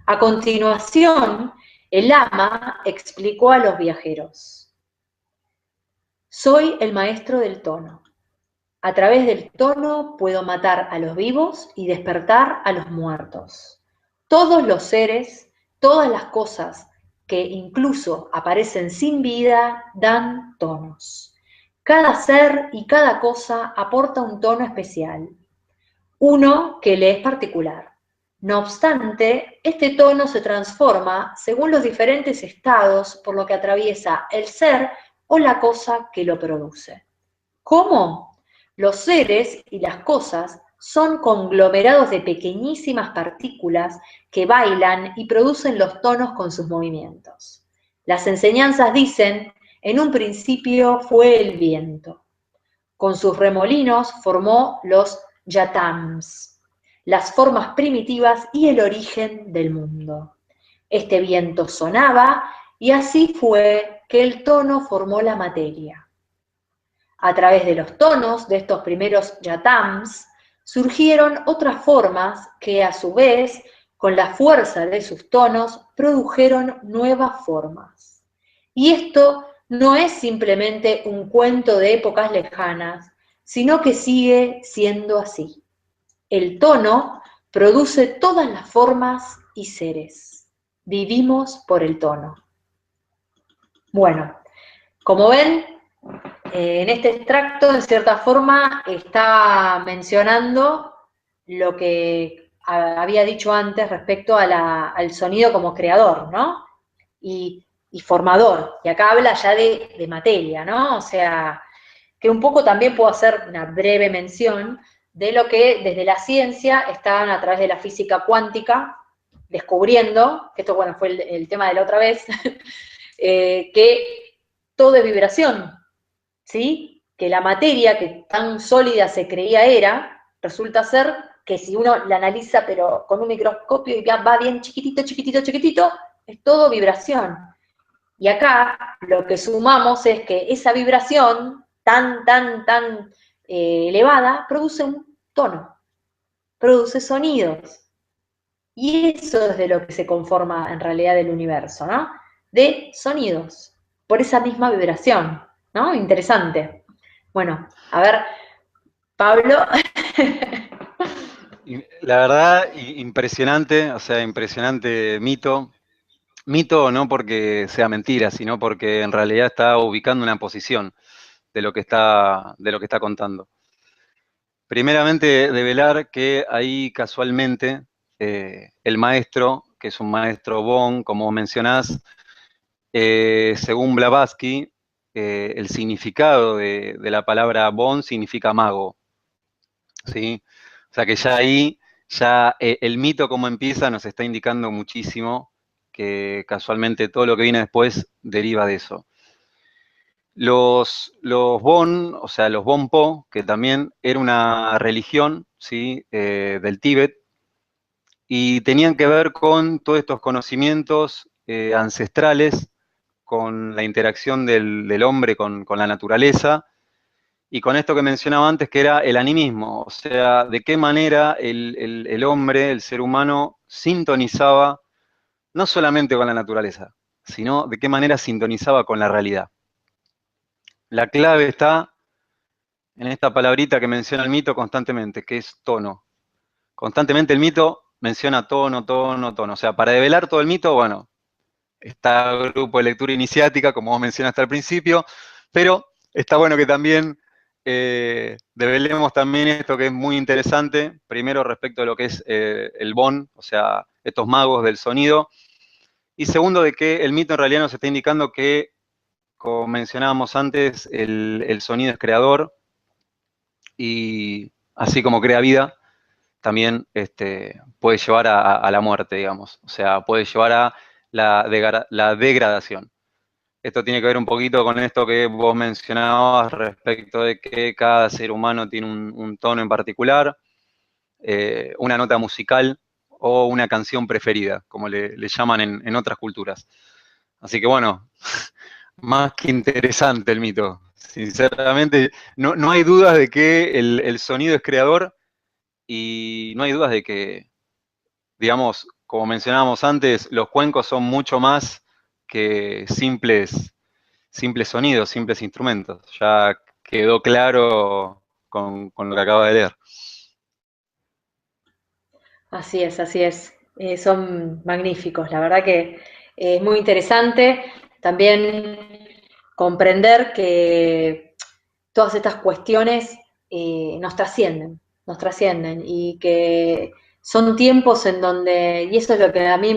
A continuación, el lama explicó a los viajeros: soy el maestro del tono. A través del tono puedo matar a los vivos y despertar a los muertos. Todos los seres Todas las cosas que incluso aparecen sin vida dan tonos. Cada ser y cada cosa aporta un tono especial, uno que le es particular. No obstante, este tono se transforma según los diferentes estados por lo que atraviesa el ser o la cosa que lo produce. ¿Cómo? Los seres y las cosas son conglomerados de pequeñísimas partículas que bailan y producen los tonos con sus movimientos. Las enseñanzas dicen, en un principio fue el viento. Con sus remolinos formó los yatams, las formas primitivas y el origen del mundo. Este viento sonaba y así fue que el tono formó la materia. A través de los tonos de estos primeros yatams surgieron otras formas que a su vez, con la fuerza de sus tonos, produjeron nuevas formas. Y esto no es simplemente un cuento de épocas lejanas, sino que sigue siendo así. El tono produce todas las formas y seres. Vivimos por el tono. Bueno, como ven, en este extracto, en cierta forma, está mencionando lo que había dicho antes respecto al sonido como creador, ¿no? Y formador. Y acá habla ya de materia, ¿no? O sea, que un poco también puedo hacer una breve mención de lo que desde la ciencia están a través de la física cuántica descubriendo, que esto, bueno, fue el tema de la otra vez, que todo es vibración, ¿sí? Que la materia que tan sólida se creía era, resulta ser que si uno la analiza pero con un microscopio y va bien chiquitito, chiquitito, chiquitito, es todo vibración. Y acá lo que sumamos es que esa vibración tan elevada produce un tono, produce sonidos. Y eso es de lo que se conforma en realidad el universo, ¿no? De sonidos, por esa misma vibración, ¿no? Interesante. Bueno, a ver, Pablo. La verdad, impresionante, o sea, impresionante mito. Mito no porque sea mentira, sino porque en realidad está ubicando una posición de lo que está contando. Primeramente, develar que ahí casualmente el maestro, que es un maestro Bon, como mencionás, según Blavatsky, el significado de la palabra Bon significa mago, ¿sí? O sea que ya ahí, ya el mito como empieza nos está indicando muchísimo que casualmente todo lo que viene después deriva de eso. Los Bon, o sea, los Bonpo, que también era una religión, ¿sí? Del Tíbet, y tenían que ver con todos estos conocimientos ancestrales, con la interacción del hombre con la naturaleza, y con esto que mencionaba antes, que era el animismo, o sea, de qué manera el hombre, el ser humano, sintonizaba no solamente con la naturaleza, sino de qué manera sintonizaba con la realidad. La clave está en esta palabrita que menciona el mito constantemente, que es tono. Constantemente el mito menciona tono, tono, tono. O sea, para develar todo el mito, bueno, está el grupo de lectura iniciática, como vos mencionaste al principio, pero está bueno que también develemos también esto que es muy interesante, primero respecto a lo que es el Bon, o sea, estos magos del sonido, y segundo de que el mito en realidad nos está indicando que, como mencionábamos antes, el sonido es creador, y así como crea vida, también puede llevar a la muerte, digamos. O sea, puede llevar a la degradación. Esto tiene que ver un poquito con esto que vos mencionabas respecto de que cada ser humano tiene un tono en particular, una nota musical o una canción preferida, como le llaman en otras culturas. Así que bueno, más que interesante el mito. Sinceramente, no hay dudas de que el sonido es creador y no hay dudas de que, digamos, como mencionábamos antes, los cuencos son mucho más que simples sonidos, simples instrumentos. Ya quedó claro con lo que acabo de leer. Así es, así es. son magníficos. La verdad que es muy interesante también comprender que todas estas cuestiones nos trascienden y que son tiempos en donde, y eso es lo que a mí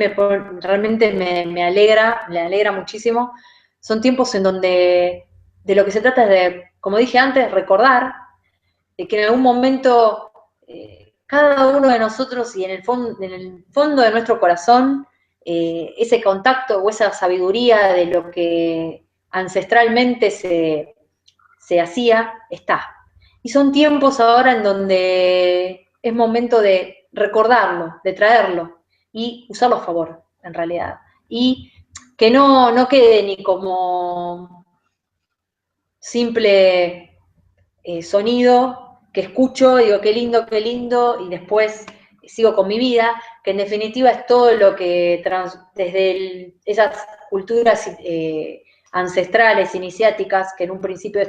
realmente me alegra muchísimo, son tiempos en donde de lo que se trata es de, como dije antes, recordar de que en algún momento cada uno de nosotros y en el fondo de nuestro corazón, ese contacto o esa sabiduría de lo que ancestralmente se hacía, está. Y son tiempos ahora en donde es momento de recordarlo, de traerlo y usarlo a favor, en realidad. Y que no quede ni como simple sonido que escucho, digo qué lindo, y después sigo con mi vida, que en definitiva es todo lo que desde esas culturas ancestrales, iniciáticas, que en un principio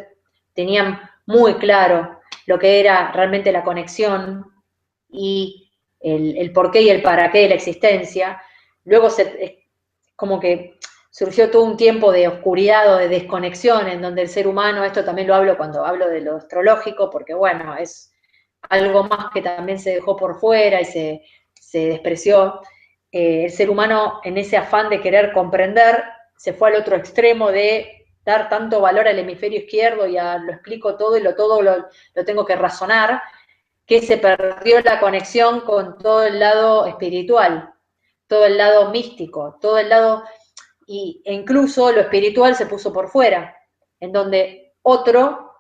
tenían muy claro lo que era realmente la conexión y el porqué y el para qué de la existencia, luego como que surgió todo un tiempo de oscuridad o de desconexión en donde el ser humano, esto también lo hablo cuando hablo de lo astrológico, porque bueno, es algo más que también se dejó por fuera y se despreció. El ser humano en ese afán de querer comprender se fue al otro extremo de dar tanto valor al hemisferio izquierdo y a lo explico todo y todo lo tengo que razonar, que se perdió la conexión con todo el lado espiritual, todo el lado místico, todo el lado e incluso lo espiritual se puso por fuera, en donde otro,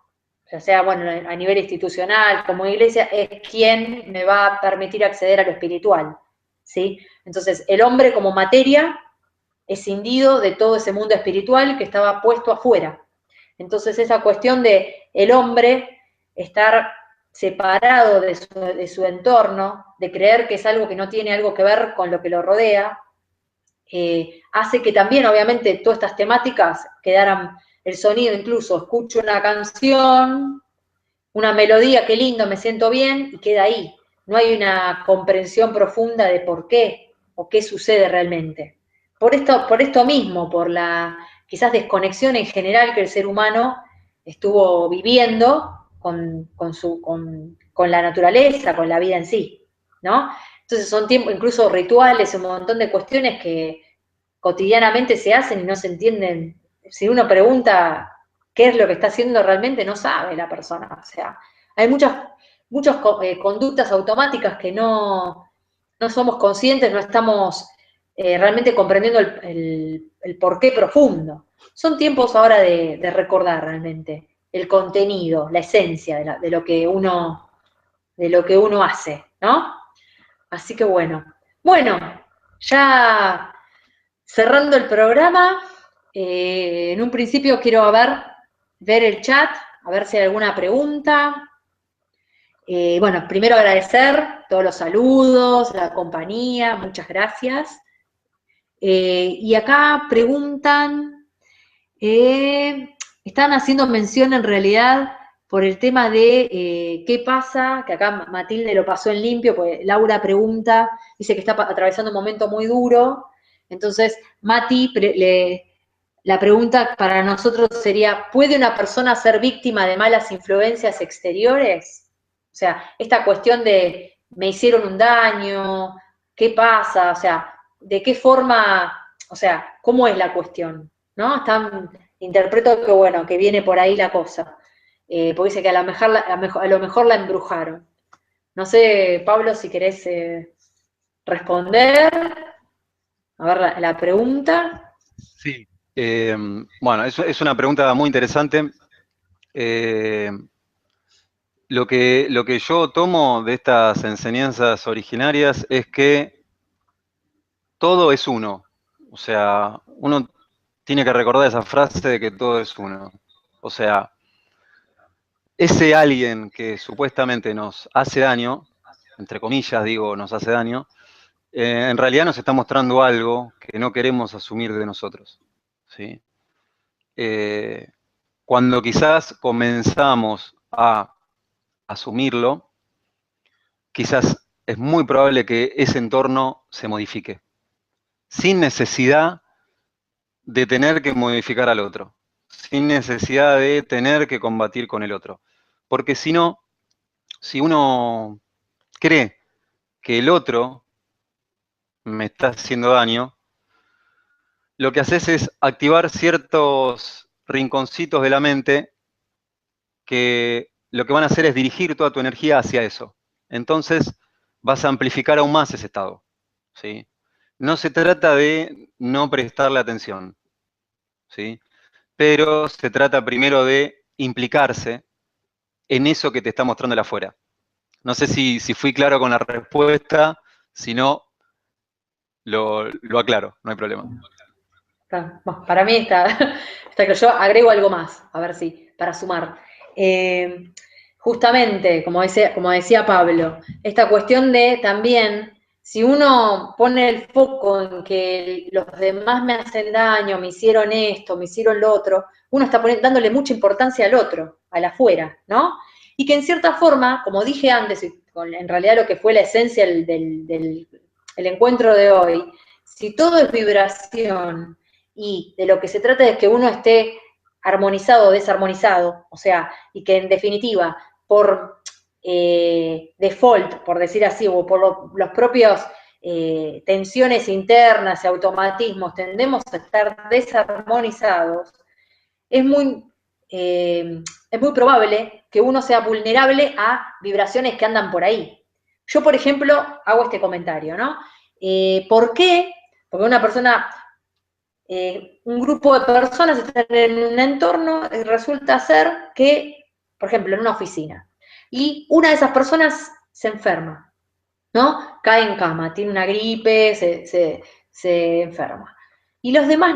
ya sea bueno, a nivel institucional, como iglesia, es quien me va a permitir acceder a lo espiritual, ¿sí? Entonces, el hombre como materia es escindido de todo ese mundo espiritual que estaba puesto afuera. Entonces, esa cuestión de el hombre estar separado de su entorno, de creer que es algo que no tiene algo que ver con lo que lo rodea, hace que también, obviamente, todas estas temáticas quedaran, el sonido incluso, escucho una canción, una melodía, qué lindo, me siento bien, y queda ahí. No hay una comprensión profunda de por qué o qué sucede realmente. Por esto mismo, por la quizás desconexión en general que el ser humano estuvo viviendo con la naturaleza, con la vida en sí, ¿no? Entonces son tiempos, incluso rituales, un montón de cuestiones que cotidianamente se hacen y no se entienden. Si uno pregunta qué es lo que está haciendo realmente, no sabe la persona. O sea, hay muchas conductas automáticas que no somos conscientes, no estamos realmente comprendiendo el porqué profundo. Son tiempos ahora de recordar realmente el contenido, la esencia de lo que uno hace, ¿no? Así que bueno. Bueno, ya cerrando el programa, en un principio quiero ver el chat, a ver si hay alguna pregunta. Bueno, primero agradecer todos los saludos, la compañía, muchas gracias. Y acá preguntan, están haciendo mención en realidad por el tema de qué pasa, que acá Matilde lo pasó en limpio, pues Laura pregunta, dice que está atravesando un momento muy duro, entonces Mati la pregunta para nosotros sería, ¿puede una persona ser víctima de malas influencias exteriores? O sea, esta cuestión de me hicieron un daño, ¿qué pasa? O sea, ¿de qué forma, o sea, cómo es la cuestión? ¿No? Interpreto que, bueno, que viene por ahí la cosa. Porque dice que a lo mejor la embrujaron. No sé, Pablo, si querés responder. A ver la pregunta. Sí. Bueno, es una pregunta muy interesante. Lo que yo tomo de estas enseñanzas originarias es que todo es uno. O sea, uno tiene que recordar esa frase de que todo es uno. O sea, ese alguien que supuestamente nos hace daño, entre comillas digo, nos hace daño, en realidad nos está mostrando algo que no queremos asumir de nosotros. ¿Sí? Cuando quizás comenzamos a asumirlo, quizás es muy probable que ese entorno se modifique, sin necesidad de tener que modificar al otro, sin necesidad de tener que combatir con el otro. Porque si no, si uno cree que el otro me está haciendo daño, lo que haces es activar ciertos rinconcitos de la mente que lo que van a hacer es dirigir toda tu energía hacia eso. Entonces vas a amplificar aún más ese estado, ¿sí? No se trata de no prestarle atención, ¿sí? Pero se trata primero de implicarse en eso que te está mostrando el afuera. No sé si fui claro con la respuesta, si no, lo aclaro, no hay problema. Bueno, para mí está claro. Yo agrego algo más, a ver si, para sumar. Justamente, como decía Pablo, esta cuestión de también, si uno pone el foco en que los demás me hacen daño, me hicieron esto, me hicieron lo otro, uno está dándole mucha importancia al otro, al afuera, ¿no? Y que en cierta forma, como dije antes, en realidad lo que fue la esencia del encuentro de hoy, si todo es vibración, y de lo que se trata es que uno esté armonizado o desarmonizado, o sea, y que en definitiva, por default, por decir así, o por los propios tensiones internas y automatismos, tendemos a estar desarmonizados, es muy, es muy probable que uno sea vulnerable a vibraciones que andan por ahí. Yo, por ejemplo, hago este comentario, ¿no? ¿Por qué? Porque una persona un grupo de personas están en un entorno y resulta ser que, por ejemplo, en una oficina, y una de esas personas se enferma, ¿no? Cae en cama, tiene una gripe, se enferma. Y los demás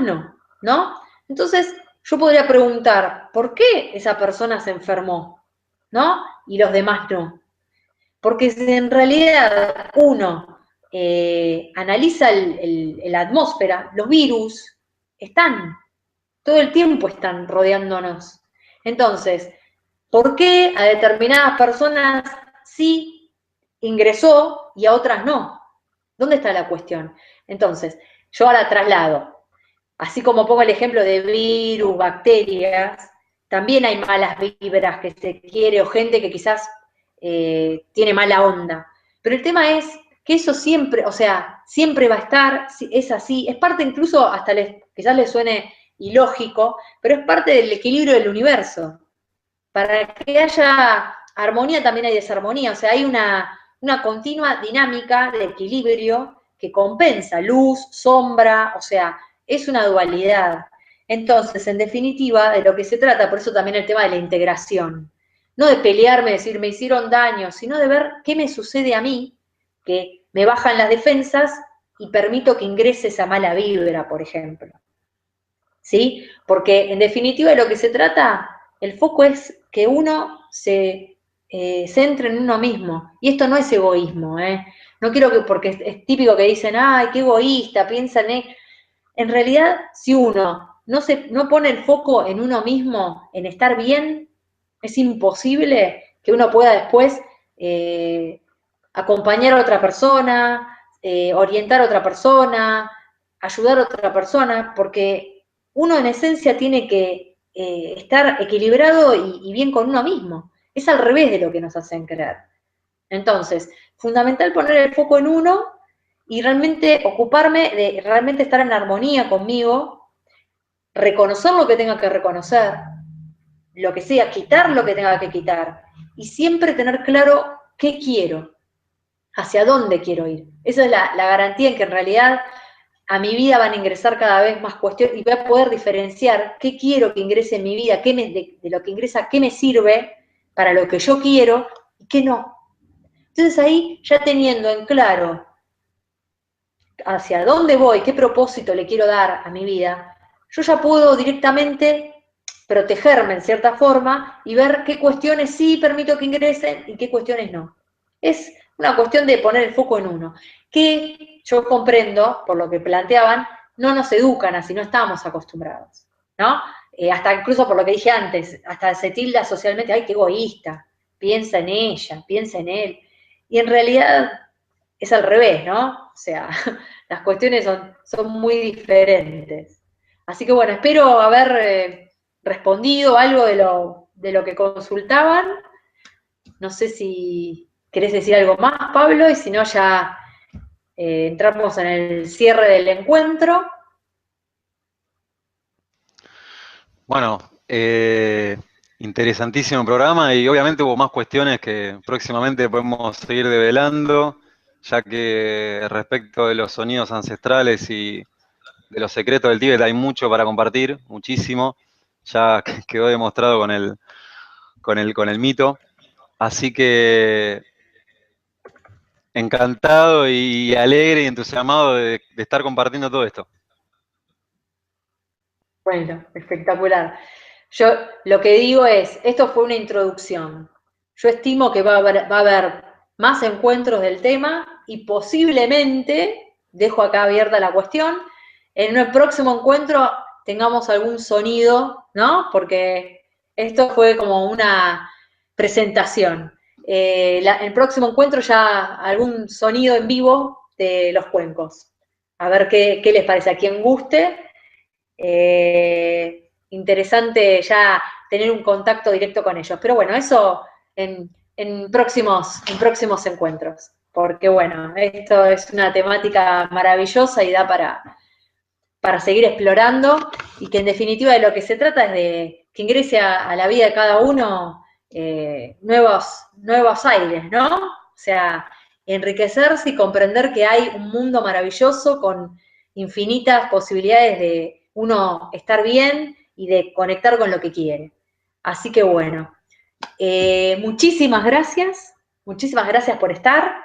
¿no? Entonces, yo podría preguntar, ¿por qué esa persona se enfermó? ¿No? Y los demás no. Porque si en realidad uno analiza la atmósfera, los virus están, todo el tiempo están rodeándonos. Entonces, ¿por qué a determinadas personas sí ingresó y a otras no? ¿Dónde está la cuestión? Entonces, yo ahora traslado, así como pongo el ejemplo de virus, bacterias, también hay malas vibras que se quiere o gente que quizás tiene mala onda. Pero el tema es que eso siempre, o sea, siempre va a estar, es así, es parte incluso, hasta quizás les suene ilógico, pero es parte del equilibrio del universo. Para que haya armonía también hay desarmonía, o sea, hay una continua dinámica de equilibrio que compensa luz, sombra, o sea, es una dualidad. Entonces, en definitiva, de lo que se trata, por eso también el tema de la integración, no de pelearme, decir me hicieron daño, sino de ver qué me sucede a mí, que me bajan las defensas y permito que ingrese esa mala vibra, por ejemplo. ¿Sí? Porque en definitiva de lo que se trata, el foco es que uno se centre en uno mismo. Y esto no es egoísmo, ¿eh? No quiero que, porque es típico que dicen, ay, qué egoísta, piensan en... En realidad, si uno no pone el foco en uno mismo, en estar bien, es imposible que uno pueda después acompañar a otra persona, orientar a otra persona, ayudar a otra persona, porque uno en esencia tiene que estar equilibrado y bien con uno mismo. Es al revés de lo que nos hacen creer. Entonces, fundamental poner el foco en uno y realmente ocuparme de realmente estar en armonía conmigo, reconocer lo que tenga que reconocer, lo que sea, quitar lo que tenga que quitar y siempre tener claro qué quiero, hacia dónde quiero ir. Esa es la garantía en que en realidad a mi vida van a ingresar cada vez más cuestiones y voy a poder diferenciar qué quiero que ingrese en mi vida, de lo que ingresa, qué me sirve para lo que yo quiero y qué no. Entonces ahí, ya teniendo en claro hacia dónde voy, qué propósito le quiero dar a mi vida, yo ya puedo directamente protegerme en cierta forma y ver qué cuestiones sí permito que ingresen y qué cuestiones no. Es una cuestión de poner el foco en uno, que yo comprendo, por lo que planteaban, no nos educan así, no estamos acostumbrados, ¿no? Hasta incluso por lo que dije antes, hasta se tilda socialmente, ay, qué egoísta, piensa en ella, piensa en él. Y en realidad es al revés, ¿no? O sea, las cuestiones son muy diferentes. Así que bueno, espero haber respondido algo de lo que consultaban. No sé si querés decir algo más, Pablo, y si no ya entramos en el cierre del encuentro. Bueno, interesantísimo programa y obviamente hubo más cuestiones que próximamente podemos seguir develando, ya que respecto de los sonidos ancestrales y de los secretos del Tíbet hay mucho para compartir, muchísimo, ya quedó demostrado con el mito. Así que encantado y alegre y entusiasmado de estar compartiendo todo esto. Bueno, espectacular. Yo lo que digo es, esto fue una introducción. Yo estimo que va a haber más encuentros del tema y posiblemente, dejo acá abierta la cuestión, en un próximo encuentro tengamos algún sonido, ¿no? Porque esto fue como una presentación. El próximo encuentro ya algún sonido en vivo de los cuencos. A ver qué les parece, a quien guste. Interesante ya tener un contacto directo con ellos. Pero bueno, eso en próximos encuentros. Porque bueno, esto es una temática maravillosa y da para seguir explorando y que en definitiva de lo que se trata es de que ingrese a la vida de cada uno nuevos aires, ¿no? O sea, enriquecerse y comprender que hay un mundo maravilloso con infinitas posibilidades de uno estar bien y de conectar con lo que quiere. Así que bueno, muchísimas gracias por estar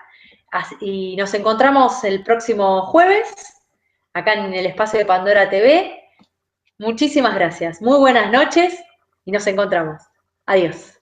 y nos encontramos el próximo jueves acá en el espacio de Pandora TV. Muchísimas gracias, muy buenas noches y nos encontramos. Adiós.